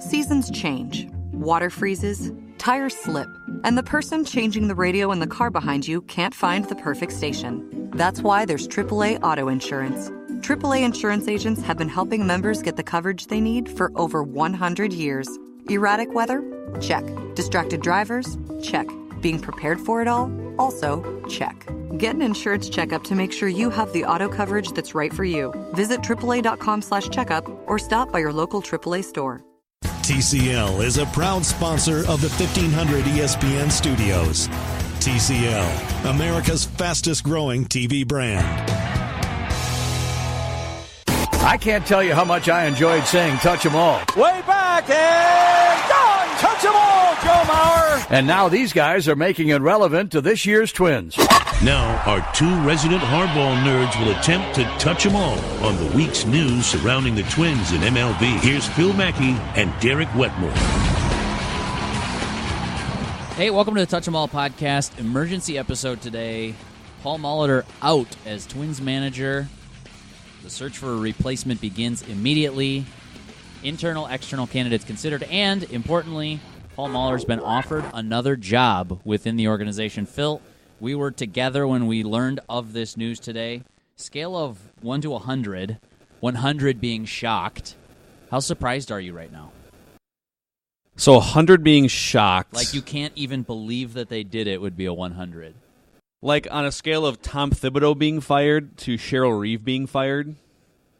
Seasons change, water freezes, tires slip, and the person changing the radio in the car behind you can't find the perfect station. That's why there's AAA Auto Insurance. AAA insurance agents have been helping members get the coverage they need for over 100 years. Erratic weather? Check. Distracted drivers? Check. Being prepared for it all? Also, check. Get an insurance checkup to make sure you have the auto coverage that's right for you. Visit AAA.com/checkup or stop by your local AAA store. TCL is a proud sponsor of the 1500 ESPN studios. TCL, America's fastest growing TV brand. I can't tell you how much I enjoyed saying touch 'em all. Way back and gone! Touch 'em all, Joe Mauer! And now these guys are making it relevant to this year's Twins. Now, our two resident hardball nerds will attempt to touch 'em all on the week's news surrounding the Twins in MLB. Here's Phil Mackey and Derek Wetmore. Hey, welcome to the Touch 'em All podcast. Emergency episode today. Paul Molitor out as Twins manager. The search for a replacement begins immediately. Internal, external candidates considered, and importantly, Paul Molitor's been offered another job within the organization. Phil, we were together when we learned of this news today. Scale of 1 to 100, 100 being shocked. How surprised are you right now? So 100 being shocked. Like you can't even believe that they did it would be a 100. Like on a scale of Tom Thibodeau being fired to Cheryl Reeve being fired,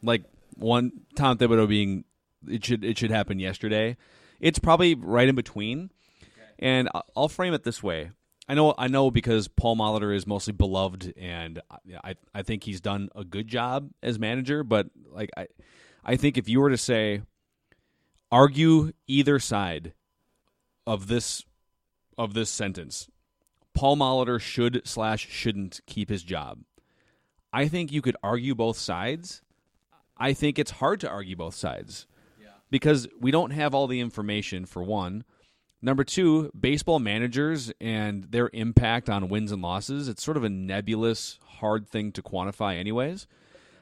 like one Tom Thibodeau being it should happen yesterday. It's probably right in between. Okay. And I'll frame it this way. I know because Paul Molitor is mostly beloved, and I think he's done a good job as manager. But like I think if you were to say, argue either side of this sentence, Paul Molitor shouldn't keep his job. I think you could argue both sides. I think it's hard to argue both sides because we don't have all the information, for one. Number two, baseball managers and their impact on wins and losses, it's sort of a nebulous, hard thing to quantify anyways.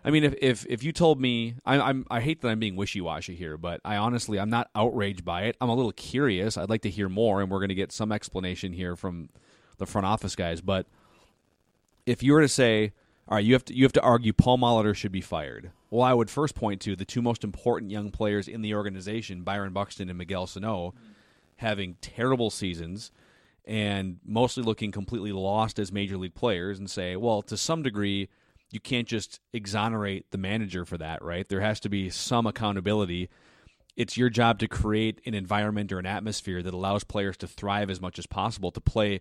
I mean, if you told me, I hate that I'm being wishy-washy here, but I'm not outraged by it. I'm a little curious. I'd like to hear more, and we're going to get some explanation here from the front office guys. But if you were to say, all right, you have to argue Paul Molitor should be fired. Well, I would first point to the two most important young players in the organization, Byron Buxton and Miguel Sano, having terrible seasons and mostly looking completely lost as major league players, and say, well, to some degree, you can't just exonerate the manager for that, right? There has to be some accountability. It's your job to create an environment or an atmosphere that allows players to thrive as much as possible, to play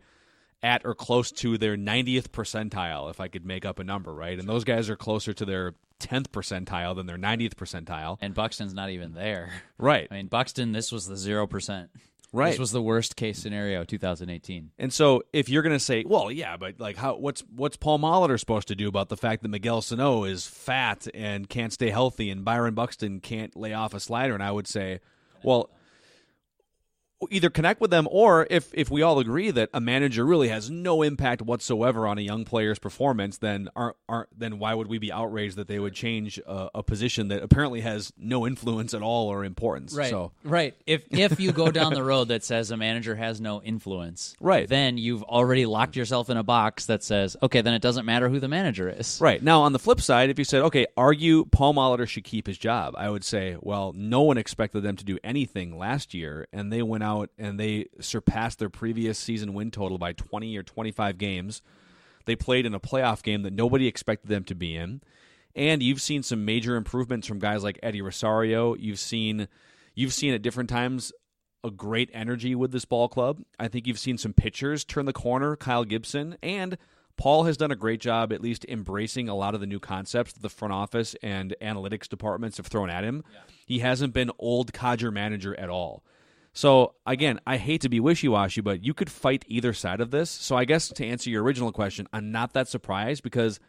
at or close to their 90th percentile, if I could make up a number, right? And those guys are closer to their 10th percentile than their 90th percentile. And Buxton's not even there. Right. I mean, Buxton, this was the 0%. Right. This was the worst case scenario, 2018. And so if you're going to say, well, yeah, but like what's Paul Molitor supposed to do about the fact that Miguel Sano is fat and can't stay healthy and Byron Buxton can't lay off a slider? And I would say, well, either connect with them, or if we all agree that a manager really has no impact whatsoever on a young player's performance, then then why would we be outraged that they would change a position that apparently has no influence at all or importance? Right. So. Right. If you go down the road that says a manager has no influence, right, then you've already locked yourself in a box that says, okay, then it doesn't matter who the manager is. Right. Now, on the flip side, if you said, okay, argue Paul Molitor should keep his job, I would say, well, no one expected them to do anything last year, and they went out and they surpassed their previous season win total by 20 or 25 games. They played in a playoff game that nobody expected them to be in. And you've seen some major improvements from guys like Eddie Rosario. You've seen at different times a great energy with this ball club. I think you've seen some pitchers turn the corner, Kyle Gibson, and Paul has done a great job at least embracing a lot of the new concepts that the front office and analytics departments have thrown at him. Yeah. He hasn't been old codger manager at all. So, again, I hate to be wishy-washy, but you could fight either side of this. So I guess to answer your original question, I'm not that surprised because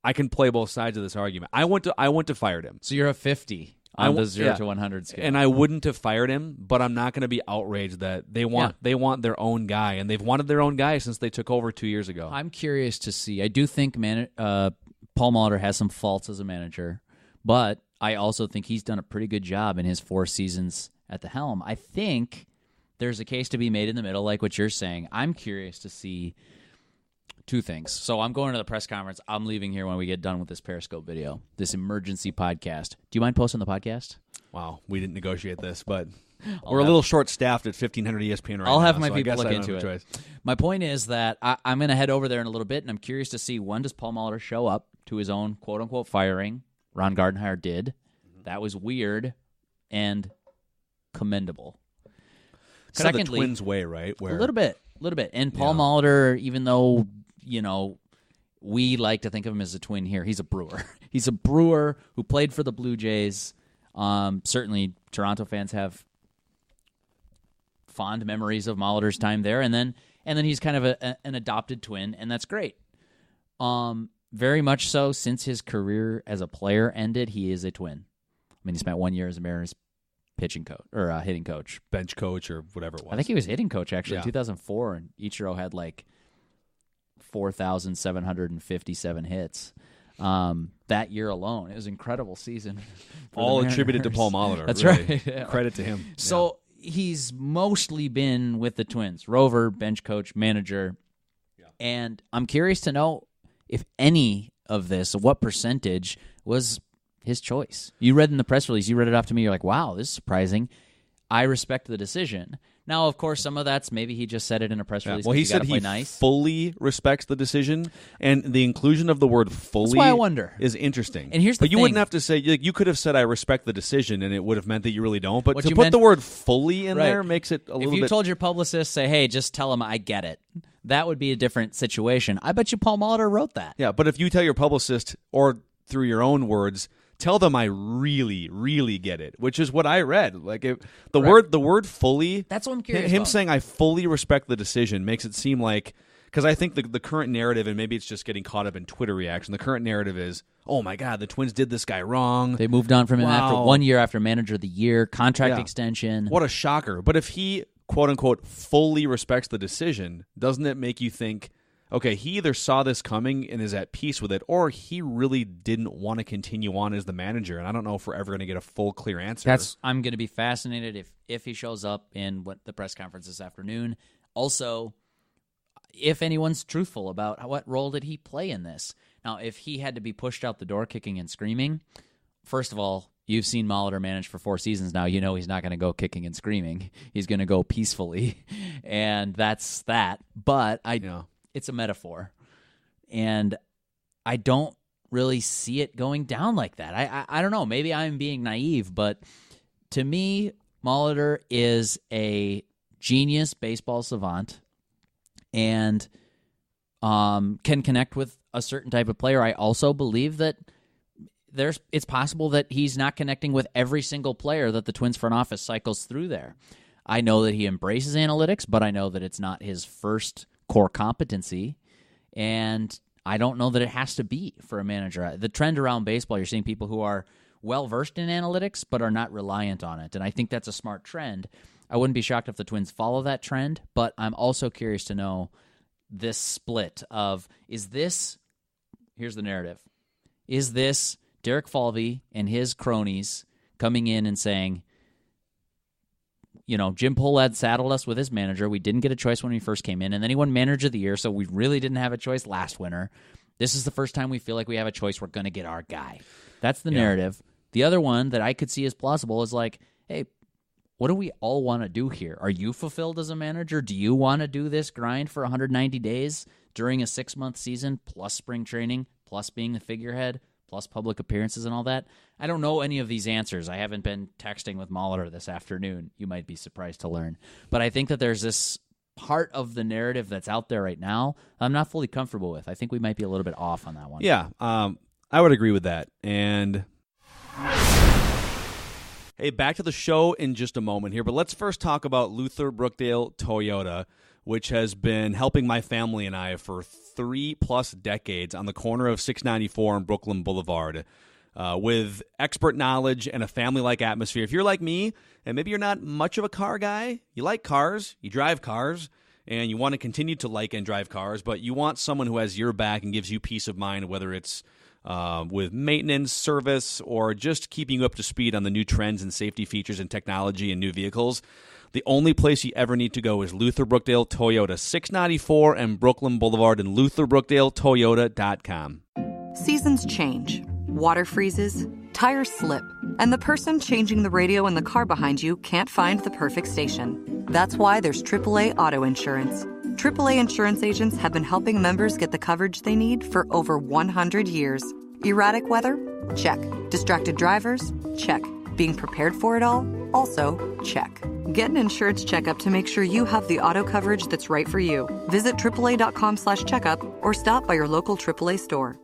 I can play both sides of this argument. I went to fire him. So you're a 50 on the 0 to 100 scale. And I wouldn't have fired him, but I'm not going to be outraged that they want their own guy, and they've wanted their own guy since they took over 2 years ago. I'm curious to see. I do think Paul Molitor has some faults as a manager, but I also think he's done a pretty good job in his 4 seasons at the helm. I think there's a case to be made in the middle, like what you're saying. I'm curious to see two things. So I'm going to the press conference. I'm leaving here when we get done with this Periscope video, this emergency podcast. Do you mind posting the podcast? Wow, we didn't negotiate this, but we're a little short-staffed at 1500 ESPN right now. I'll have my so people look I don't into have a it. choice. My point is that I'm going to head over there in a little bit, and I'm curious to see, when does Paul Molitor show up to his own quote-unquote firing? Ron Gardenhire did. That was weird and commendable. Kind Secondly, of the Twins way, right? Where a little bit. And Paul Molitor, even though, we like to think of him as a twin here, he's a Brewer. He's a Brewer who played for the Blue Jays. Certainly, Toronto fans have fond memories of Molitor's time there, and then he's kind of an adopted twin, and that's great. Very much so. Since his career as a player ended, he is a twin. I mean, he spent 1 year as a Mariners pitching coach or hitting coach, bench coach, or whatever it was. I think he was hitting coach actually Yeah. in 2004, and Ichiro had like 4,757 hits that year alone. It was an incredible season. All attributed to Paul Molitor. That's really. right. Yeah. Credit to him. So he's mostly been with the Twins, rover, bench coach, manager, and I'm curious to know if any of this, what percentage was his choice. You read in the press release, you read it off to me, you're like, wow, this is surprising. I respect the decision. Now, of course, some of that's maybe he just said it in a press release. Well, he said he fully respects the decision, and the inclusion of the word fully That's why I wonder. Is interesting. And here's the But you thing. wouldn't have to say, you could have said I respect the decision, and it would have meant that you really don't. But What to you put meant- the word fully in Right. there makes it a little If you bit... told your publicist, say, hey, just tell him I get it, that would be a different situation. I bet you Paul Molitor wrote that. Yeah, but if you tell your publicist, or through your own words, tell them I really, really get it, which is what I read. Like the word fully. That's what I'm curious Him about. saying I fully respect the decision makes it seem like, because I think the current narrative, and maybe it's just getting caught up in Twitter reaction. The current narrative is, oh my God, the Twins did this guy wrong. They moved on from him after Wow. 1 year after manager of the year, contract Yeah. extension. What a shocker! But if he quote unquote fully respects the decision, doesn't it make you think? Okay, he either saw this coming and is at peace with it, or he really didn't want to continue on as the manager. And I don't know if we're ever going to get a full, clear answer. I'm going to be fascinated if he shows up in the press conference this afternoon. Also, if anyone's truthful about what role did he play in this. Now, if he had to be pushed out the door kicking and screaming, first of all, you've seen Molitor manage for 4 seasons now. You know he's not going to go kicking and screaming. He's going to go peacefully, and that's that. But it's a metaphor, and I don't really see it going down like that. I don't know. Maybe I'm being naive, but to me, Molitor is a genius baseball savant and can connect with a certain type of player. I also believe that it's possible that he's not connecting with every single player that the Twins front office cycles through there. I know that he embraces analytics, but I know that it's not his first core competency, and I don't know that it has to be for a manager. The trend around baseball, you're seeing people who are well-versed in analytics but are not reliant on it, and I think that's a smart trend. I wouldn't be shocked if the Twins follow that trend, but I'm also curious to know this split of, here's the narrative, is this Derek Falvey and his cronies coming in and saying, Jim Pohlad saddled us with his manager. We didn't get a choice when we first came in, and then he won Manager of the Year, so we really didn't have a choice last winter. This is the first time we feel like we have a choice. We're going to get our guy. That's the narrative. The other one that I could see as plausible is like, hey, what do we all want to do here? Are you fulfilled as a manager? Do you want to do this grind for 190 days during a 6-month season, plus spring training, plus being the figurehead, plus public appearances and all that? I don't know any of these answers. I haven't been texting with Molitor this afternoon. You might be surprised to learn. But I think that there's this part of the narrative that's out there right now I'm not fully comfortable with. I think we might be a little bit off on that one. Yeah, I would agree with that. And hey, back to the show in just a moment here, but let's first talk about Luther Brookdale Toyota, which has been helping my family and I for 3+ decades on the corner of 694 and Brooklyn Boulevard. With expert knowledge and a family-like atmosphere. If you're like me, and maybe you're not much of a car guy, you like cars, you drive cars, and you want to continue to like and drive cars, but you want someone who has your back and gives you peace of mind, whether it's with maintenance, service, or just keeping you up to speed on the new trends and safety features and technology and new vehicles, the only place you ever need to go is Luther Brookdale Toyota, 694 and Brooklyn Boulevard, and LutherBrookdaleToyota.com. Seasons change, water freezes, tires slip, and the person changing the radio in the car behind you can't find the perfect station. That's why there's AAA Auto Insurance. AAA insurance agents have been helping members get the coverage they need for over 100 years. Erratic weather? Check. Distracted drivers? Check. Being prepared for it all? Also, check. Get an insurance checkup to make sure you have the auto coverage that's right for you. Visit AAA.com/checkup or stop by your local AAA store.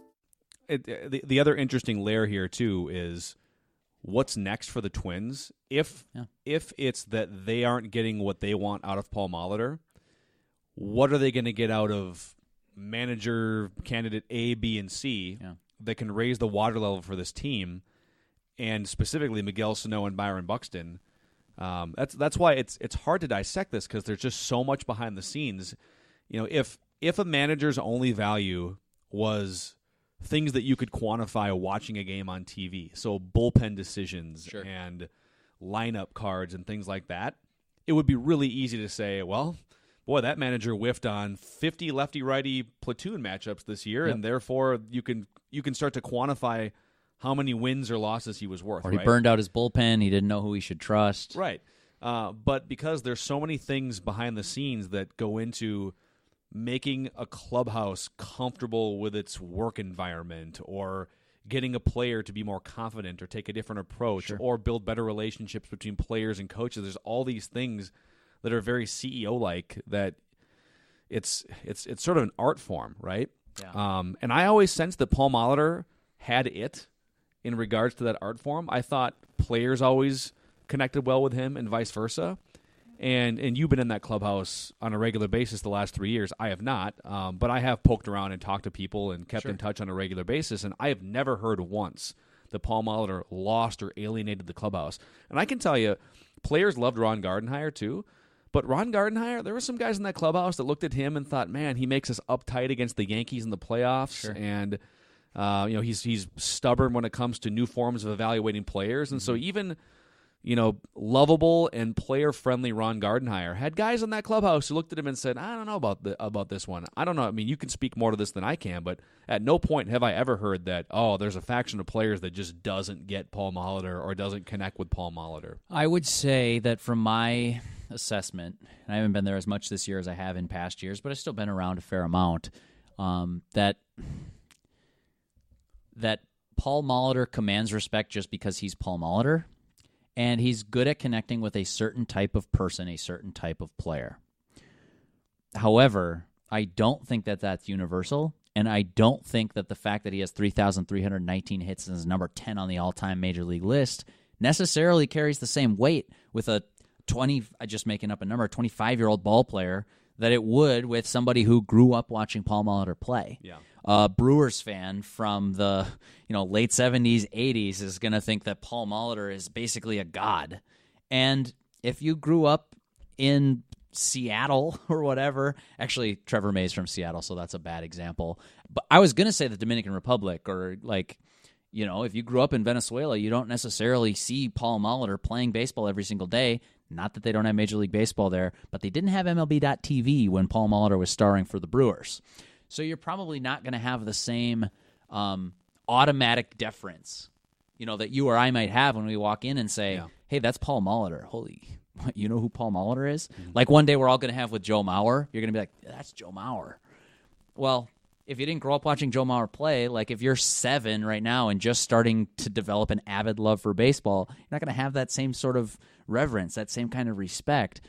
The other interesting layer here, too, is what's next for the Twins. If it's that they aren't getting what they want out of Paul Molitor, what are they going to get out of manager candidate A, B, and C that can raise the water level for this team, and specifically Miguel Sano and Byron Buxton? That's why it's hard to dissect this, because there's just so much behind the scenes. If a manager's only value was things that you could quantify watching a game on TV, so bullpen decisions and lineup cards and things like that, it would be really easy to say, well, boy, that manager whiffed on 50 lefty-righty platoon matchups this year, and therefore you can start to quantify how many wins or losses he was worth. Or he burned out his bullpen. He didn't know who he should trust. Right. But because there's so many things behind the scenes that go into making a clubhouse comfortable with its work environment, or getting a player to be more confident or take a different approach, or build better relationships between players and coaches, there's all these things that are very CEO-like, that it's sort of an art form, right? Yeah. And I always sensed that Paul Molitor had it in regards to that art form. I thought players always connected well with him and vice versa. And you've been in that clubhouse on a regular basis the last 3 years. I have not, but I have poked around and talked to people and kept in touch on a regular basis, and I have never heard once that Paul Molitor lost or alienated the clubhouse. And I can tell you, players loved Ron Gardenhire too, but Ron Gardenhire, there were some guys in that clubhouse that looked at him and thought, man, he makes us uptight against the Yankees in the playoffs, and he's stubborn when it comes to new forms of evaluating players. And so even lovable and player-friendly Ron Gardenhire had guys in that clubhouse who looked at him and said, I don't know about this one. I don't know. I mean, you can speak more to this than I can, but at no point have I ever heard that, there's a faction of players that just doesn't get Paul Molitor or doesn't connect with Paul Molitor. I would say that from my assessment, and I haven't been there as much this year as I have in past years, but I've still been around a fair amount, that Paul Molitor commands respect just because he's Paul Molitor. And he's good at connecting with a certain type of person, a certain type of player. However, I don't think that that's universal, and I don't think that the fact that he has 3,319 hits and is number 10 on the all-time Major League list necessarily carries the same weight with a 25-year-old ball player that it would with somebody who grew up watching Paul Molitor play. Yeah. Brewers fan from the late 70s, 80s is going to think that Paul Molitor is basically a god. And if you grew up in Seattle or whatever, actually Trevor May's from Seattle, so that's a bad example. But I was going to say the Dominican Republic, or if you grew up in Venezuela, you don't necessarily see Paul Molitor playing baseball every single day. Not that they don't have Major League Baseball there, but they didn't have MLB.TV when Paul Molitor was starring for the Brewers. So you're probably not going to have the same automatic deference, that you or I might have when we walk in and say, hey, that's Paul Molitor. Holy, you know who Paul Molitor is? Mm-hmm. Like one day we're all going to have with Joe Mauer. You're going to be like, that's Joe Mauer. Well, if you didn't grow up watching Joe Mauer play, like if you're 7 right now and just starting to develop an avid love for baseball, you're not going to have that same sort of reverence, that same kind of respect.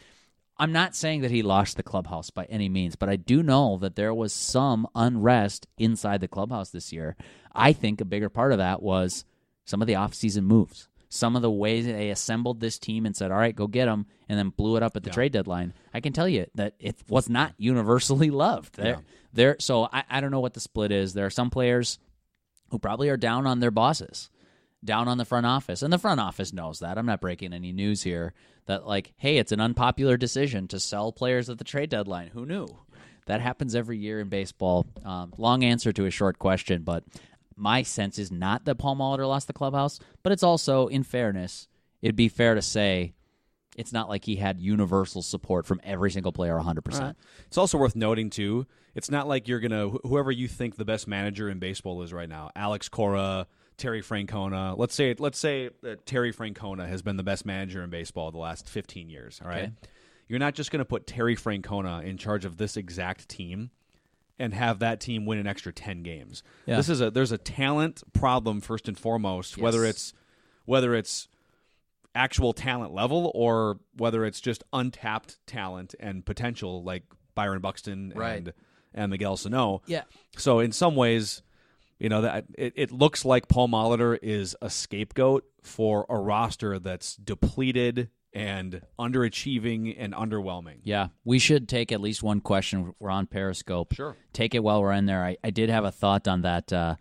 I'm not saying that he lost the clubhouse by any means, but I do know that there was some unrest inside the clubhouse this year. I think a bigger part of that was some of the offseason moves, some of the ways they assembled this team and said, all right, go get them, and then blew it up at the trade deadline. I can tell you that it was not universally loved. So I don't know what the split is. There are some players who probably are down on their bosses, down on the front office, and the front office knows that. I'm not breaking any news here that, hey, it's an unpopular decision to sell players at the trade deadline. Who knew? That happens every year in baseball. Long answer to a short question, but my sense is not that Paul Molitor lost the clubhouse, but it's also, in fairness, it'd be fair to say it's not like he had universal support from every single player 100%. Right. It's also worth noting, too, it's not like you're going to, whoever you think the best manager in baseball is right now, Alex Cora, Terry Francona. Let's say that Terry Francona has been the best manager in baseball the last 15 years, all right? Okay. You're not just going to put Terry Francona in charge of this exact team and have that team win an extra 10 games. Yeah. There's a talent problem first and foremost, yes. whether it's actual talent level or whether it's just untapped talent and potential like Byron Buxton and Miguel Sano. Yeah. So in some ways, that it looks like Paul Molitor is a scapegoat for a roster that's depleted and underachieving and underwhelming. Yeah, we should take at least one question. We're on Periscope. Sure. Take it while we're in there. I did have a thought on that.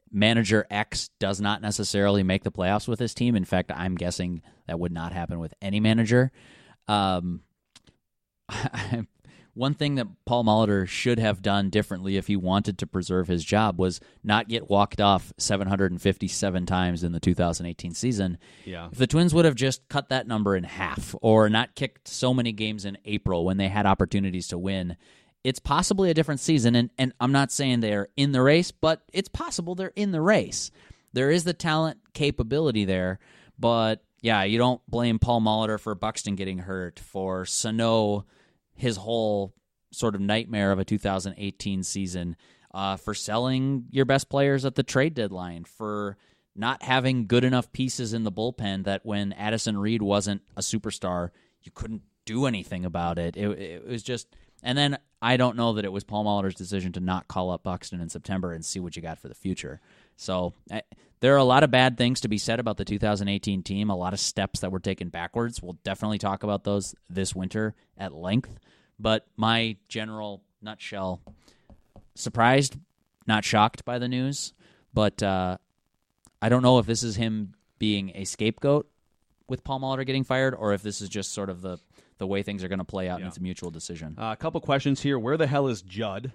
Manager X does not necessarily make the playoffs with his team. In fact, I'm guessing that would not happen with any manager. One thing that Paul Molitor should have done differently if he wanted to preserve his job was not get walked off 757 times in the 2018 season. Yeah. If the Twins would have just cut that number in half or not kicked so many games in April when they had opportunities to win, it's possibly a different season. And I'm not saying they're in the race, but it's possible they're in the race. There is the talent capability there, but yeah, you don't blame Paul Molitor for Buxton getting hurt, for Sano, his whole sort of nightmare of a 2018 season, for selling your best players at the trade deadline, for not having good enough pieces in the bullpen that when Addison Reed wasn't a superstar, you couldn't do anything about it. It was just... And then I don't know that it was Paul Molitor's decision to not call up Buxton in September and see what you got for the future. So there are a lot of bad things to be said about the 2018 team, a lot of steps that were taken backwards. We'll definitely talk about those this winter at length. But my general nutshell, surprised, not shocked by the news, but I don't know if this is him being a scapegoat with Paul Molitor getting fired or if this is just sort of the way things are going to play out and it's a mutual decision. A couple questions here. Where the hell is Judd?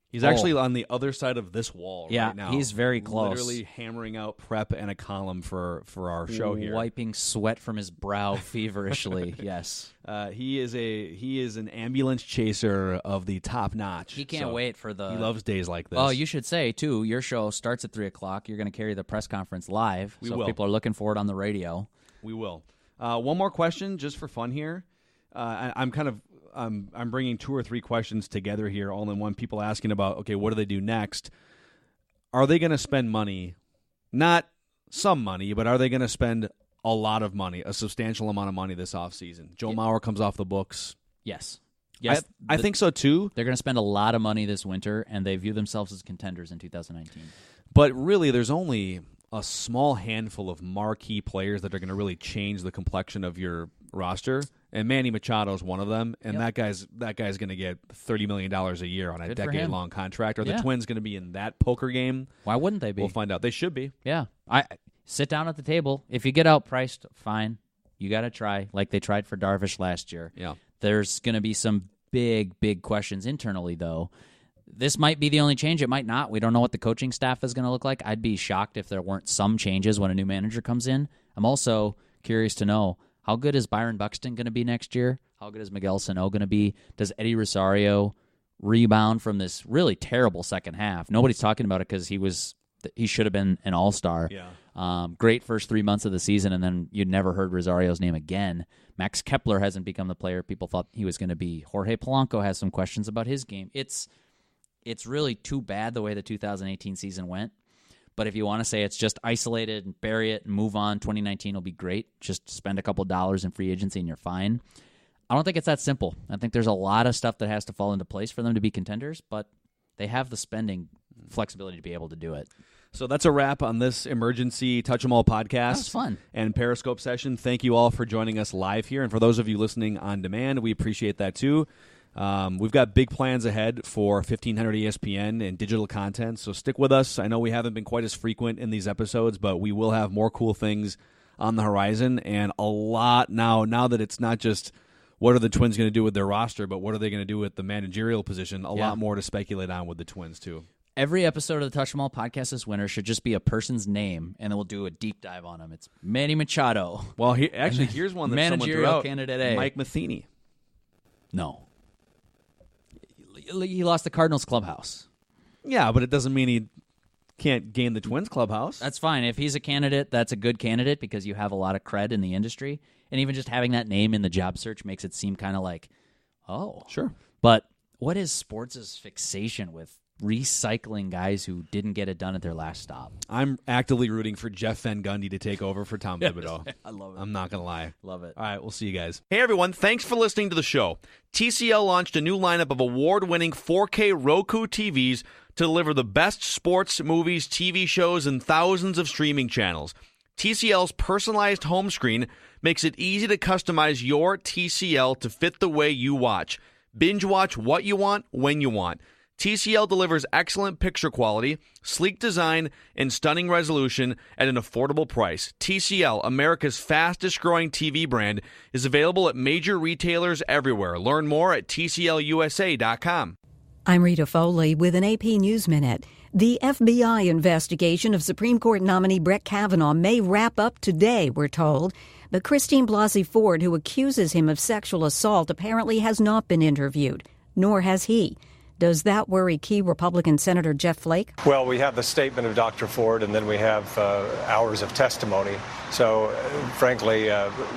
He's actually on the other side of this wall right now. Yeah, he's very close. Literally hammering out prep and a column for our show here. Wiping sweat from his brow feverishly, yes. He is an ambulance chaser of the top notch. He can't wait for the... He loves days like this. Oh, you should say, too, your show starts at 3 o'clock. You're going to carry the press conference live. We will. People are looking for it on the radio. We will. One more question just for fun here. I'm bringing 2 or 3 questions together here, all in one. People asking about, okay, what do they do next? Are they going to spend money? Not some money, but are they going to spend a lot of money, a substantial amount of money this offseason? Joe Mauer comes off the books. Yes. I think so, too. They're going to spend a lot of money this winter, and they view themselves as contenders in 2019. But really, there's only a small handful of marquee players that are going to really change the complexion of your roster, and Manny Machado is one of them. And that guy's going to get $30 million a year on a decade-long contract. Are the Twins going to be in that poker game? Why wouldn't they be? We'll find out. They should be. Yeah. I sit down at the table. If you get outpriced, fine. You got to try, like they tried for Darvish last year. Yeah. There's going to be some big questions internally, though. This might be the only change. It might not. We don't know what the coaching staff is going to look like. I'd be shocked if there weren't some changes when a new manager comes in. I'm also curious to know, how good is Byron Buxton going to be next year? How good is Miguel Sano going to be? Does Eddie Rosario rebound from this really terrible second half? Nobody's talking about it because he should have been an all-star. Yeah. Great first 3 months of the season, and then you'd never heard Rosario's name again. Max Kepler hasn't become the player people thought he was going to be. Jorge Polanco has some questions about his game. It's really too bad the way the 2018 season went. But if you want to say it's just isolated and bury it and move on, 2019 will be great. Just spend a couple dollars in free agency and you're fine. I don't think it's that simple. I think there's a lot of stuff that has to fall into place for them to be contenders, but they have the spending flexibility to be able to do it. So that's a wrap on this emergency Touch 'Em All podcast. That was fun. And Periscope session. Thank you all for joining us live here. And for those of you listening on demand, we appreciate that too. We've got big plans ahead for 1500 ESPN and digital content, so stick with us. I know we haven't been quite as frequent in these episodes, but we will have more cool things on the horizon, and a lot now that it's not just what are the Twins going to do with their roster, but what are they going to do with the managerial position, a lot more to speculate on with the Twins, too. Every episode of the Touch 'Em All podcast this winter should just be a person's name, and then we'll do a deep dive on him. It's Manny Machado. Well, here's one that someone threw out. Candidate A. Mike Matheny. No. He lost the Cardinals clubhouse. Yeah, but it doesn't mean he can't gain the Twins clubhouse. That's fine. If he's a candidate, that's a good candidate because you have a lot of cred in the industry. And even just having that name in the job search makes it seem kind of like, oh. Sure. But what is sports' fixation with recycling guys who didn't get it done at their last stop? I'm actively rooting for Jeff Van Gundy to take over for Tom Thibodeau. I love it. I'm not going to lie. Love it. All right, we'll see you guys. Hey everyone, thanks for listening to the show. TCL launched a new lineup of award-winning 4K Roku TVs to deliver the best sports, movies, TV shows, and thousands of streaming channels. TCL's personalized home screen makes it easy to customize your TCL to fit the way you watch. Binge watch what you want, when you want. TCL delivers excellent picture quality, sleek design, and stunning resolution at an affordable price. TCL, America's fastest-growing TV brand, is available at major retailers everywhere. Learn more at TCLUSA.com. I'm Rita Foley with an AP News Minute. The FBI investigation of Supreme Court nominee Brett Kavanaugh may wrap up today, we're told. But Christine Blasey Ford, who accuses him of sexual assault, apparently has not been interviewed, nor has he. Does that worry key Republican Senator Jeff Flake? Well, we have the statement of Dr. Ford, and then we have hours of testimony. So, frankly,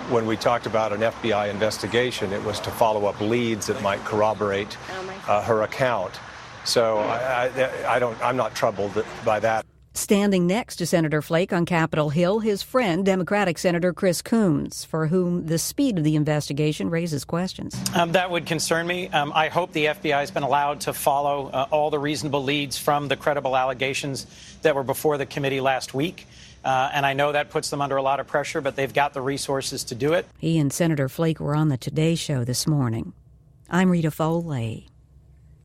when we talked about an FBI investigation, it was to follow up leads that might corroborate her account. So I'm not troubled by that. Standing next to Senator Flake on Capitol Hill, his friend, Democratic Senator Chris Coons, for whom the speed of the investigation raises questions. That would concern me. I hope the FBI has been allowed to follow all the reasonable leads from the credible allegations that were before the committee last week. And I know that puts them under a lot of pressure, but they've got the resources to do it. He and Senator Flake were on the Today Show this morning. I'm Rita Foley.